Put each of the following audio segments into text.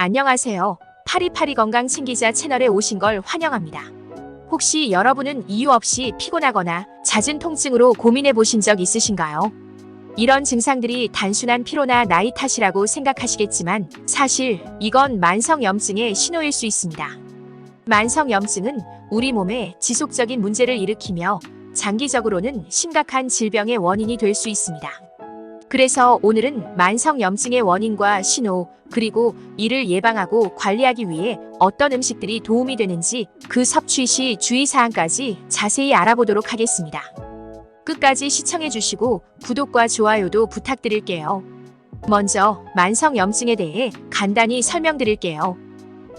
안녕하세요. 파리파리 건강 챙기자 채널에 오신 걸 환영합니다. 혹시 여러분은 이유 없이 피곤하거나 잦은 통증으로 고민해 보신 적 있으신가요? 이런 증상들이 단순한 피로나 나이 탓이라고 생각하시겠지만 사실 이건 만성염증의 신호일 수 있습니다. 만성염증은 우리 몸에 지속적인 문제를 일으키며 장기적으로는 심각한 질병의 원인이 될 수 있습니다. 그래서 오늘은 만성염증의 원인과 신호, 그리고 이를 예방하고 관리하기 위해 어떤 음식들이 도움이 되는지 그 섭취 시 주의사항까지 자세히 알아보도록 하겠습니다. 끝까지 시청해주시고 구독과 좋아요도 부탁드릴게요. 먼저 만성염증에 대해 간단히 설명드릴게요.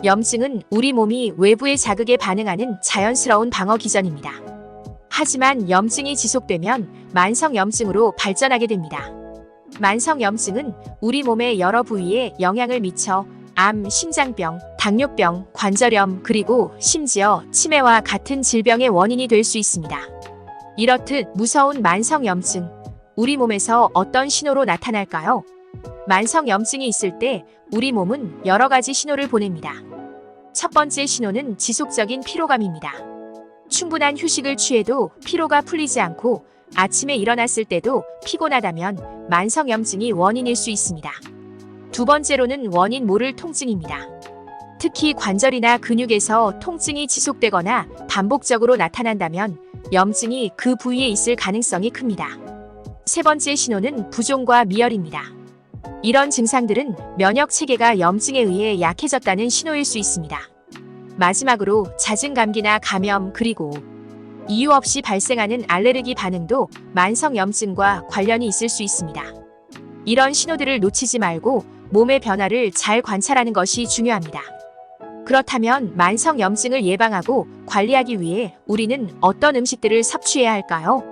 염증은 우리 몸이 외부의 자극에 반응하는 자연스러운 방어 기전입니다. 하지만 염증이 지속되면 만성염증으로 발전하게 됩니다. 만성염증은 우리 몸의 여러 부위에 영향을 미쳐 암, 심장병, 당뇨병, 관절염, 그리고 심지어 치매와 같은 질병의 원인이 될 수 있습니다. 이렇듯 무서운 만성염증, 우리 몸에서 어떤 신호로 나타날까요? 만성염증이 있을 때 우리 몸은 여러 가지 신호를 보냅니다. 첫 번째 신호는 지속적인 피로감입니다. 충분한 휴식을 취해도 피로가 풀리지 않고 아침에 일어났을 때도 피곤하다면 만성염증이 원인일 수 있습니다. 두 번째로는 원인 모를 통증입니다. 특히 관절이나 근육에서 통증이 지속되거나 반복적으로 나타난다면 염증이 그 부위에 있을 가능성이 큽니다. 세 번째 신호는 부종과 미열입니다. 이런 증상들은 면역 체계가 염증에 의해 약해졌다는 신호일 수 있습니다. 마지막으로 잦은 감기나 감염, 그리고 이유 없이 발생하는 알레르기 반응도 만성염증과 관련이 있을 수 있습니다. 이런 신호들을 놓치지 말고 몸의 변화를 잘 관찰하는 것이 중요합니다. 그렇다면 만성염증을 예방하고 관리하기 위해 우리는 어떤 음식들을 섭취해야 할까요?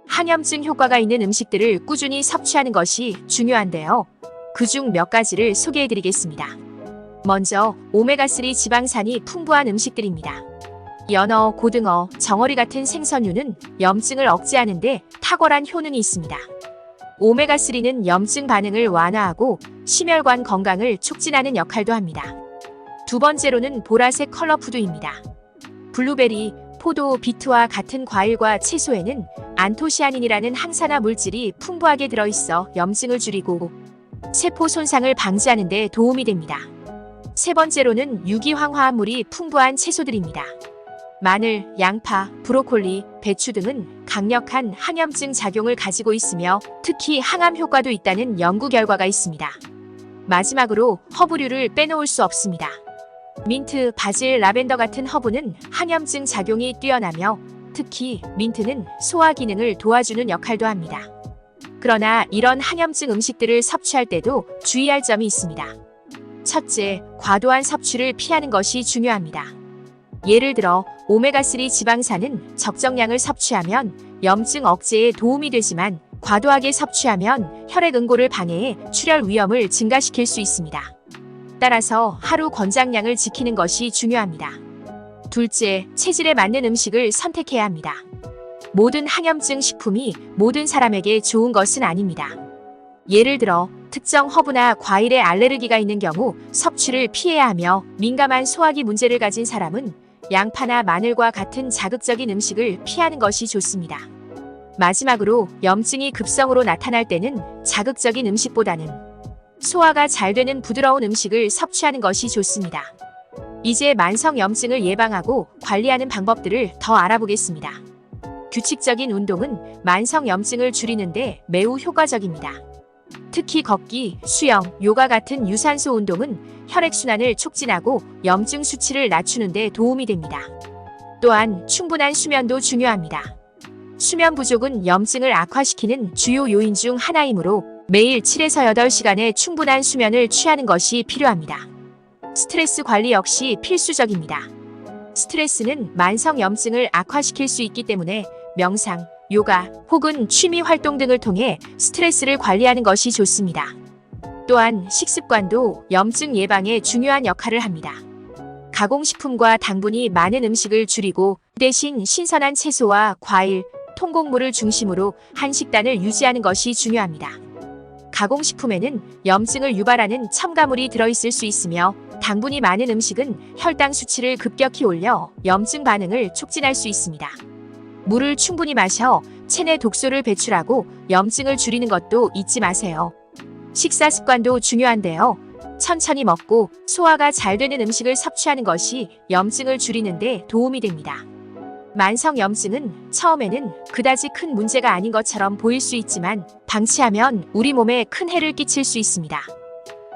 항염증 효과가 있는 음식들을 꾸준히 섭취하는 것이 중요한데요. 그중 몇 가지를 소개해드리겠습니다. 먼저 오메가3 지방산이 풍부한 음식들입니다. 연어, 고등어, 정어리 같은 생선류는 염증을 억제하는 데 탁월한 효능이 있습니다. 오메가3는 염증 반응을 완화하고 심혈관 건강을 촉진하는 역할도 합니다. 두 번째로는 보라색 컬러푸드입니다. 블루베리, 포도, 비트와 같은 과일과 채소에는 안토시아닌이라는 항산화 물질이 풍부하게 들어있어 염증을 줄이고 세포 손상을 방지하는 데 도움이 됩니다. 세 번째로는 유기황 화합물이 풍부한 채소들입니다. 마늘, 양파, 브로콜리, 배추 등은 강력한 항염증 작용을 가지고 있으며 특히 항암 효과도 있다는 연구 결과가 있습니다. 마지막으로 허브류를 빼놓을 수 없습니다. 민트, 바질, 라벤더 같은 허브는 항염증 작용이 뛰어나며 특히 민트는 소화 기능을 도와주는 역할도 합니다. 그러나 이런 항염증 음식들을 섭취할 때도 주의할 점이 있습니다. 첫째, 과도한 섭취를 피하는 것이 중요합니다. 예를 들어 오메가3 지방산은 적정량을 섭취하면 염증 억제에 도움이 되지만 과도하게 섭취하면 혈액 응고를 방해해 출혈 위험을 증가시킬 수 있습니다. 따라서 하루 권장량을 지키는 것이 중요합니다. 둘째, 체질에 맞는 음식을 선택해야 합니다. 모든 항염증 식품이 모든 사람에게 좋은 것은 아닙니다. 예를 들어 특정 허브나 과일에 알레르기가 있는 경우 섭취를 피해야 하며 민감한 소화기 문제를 가진 사람은 양파나 마늘과 같은 자극적인 음식을 피하는 것이 좋습니다. 마지막으로 염증이 급성으로 나타날 때는 자극적인 음식보다는 소화가 잘 되는 부드러운 음식을 섭취하는 것이 좋습니다. 이제 만성염증을 예방하고 관리하는 방법들을 더 알아보겠습니다. 규칙적인 운동은 만성염증을 줄이는데 매우 효과적입니다. 특히 걷기, 수영, 요가 같은 유산소 운동은 혈액순환을 촉진하고 염증 수치를 낮추는 데 도움이 됩니다. 또한 충분한 수면도 중요합니다. 수면 부족은 염증을 악화시키는 주요 요인 중 하나이므로 매일 7에서 8시간의 충분한 수면을 취하는 것이 필요합니다. 스트레스 관리 역시 필수적입니다. 스트레스는 만성염증을 악화시킬 수 있기 때문에 명상, 요가 혹은 취미 활동 등을 통해 스트레스를 관리하는 것이 좋습니다. 또한 식습관도 염증 예방에 중요한 역할을 합니다. 가공식품과 당분이 많은 음식을 줄이고 대신 신선한 채소와 과일, 통곡물을 중심으로 한 식단을 유지하는 것이 중요합니다. 가공식품에는 염증을 유발하는 첨가물이 들어있을 수 있으며 당분이 많은 음식은 혈당 수치를 급격히 올려 염증 반응을 촉진할 수 있습니다. 물을 충분히 마셔 체내 독소를 배출하고 염증을 줄이는 것도 잊지 마세요. 식사 습관도 중요한데요. 천천히 먹고 소화가 잘 되는 음식을 섭취하는 것이 염증을 줄이는 데 도움이 됩니다. 만성 염증은 처음에는 그다지 큰 문제가 아닌 것처럼 보일 수 있지만 방치하면 우리 몸에 큰 해를 끼칠 수 있습니다.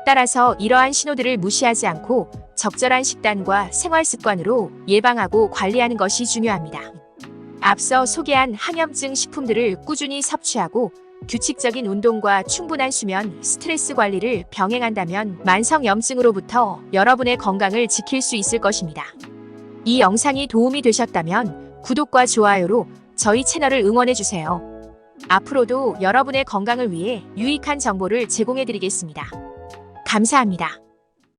따라서 이러한 신호들을 무시하지 않고 적절한 식단과 생활 습관으로 예방하고 관리하는 것이 중요합니다. 앞서 소개한 항염증 식품들을 꾸준히 섭취하고 규칙적인 운동과 충분한 수면, 스트레스 관리를 병행한다면 만성 염증으로부터 여러분의 건강을 지킬 수 있을 것입니다. 이 영상이 도움이 되셨다면 구독과 좋아요로 저희 채널을 응원해주세요. 앞으로도 여러분의 건강을 위해 유익한 정보를 제공해드리겠습니다. 감사합니다.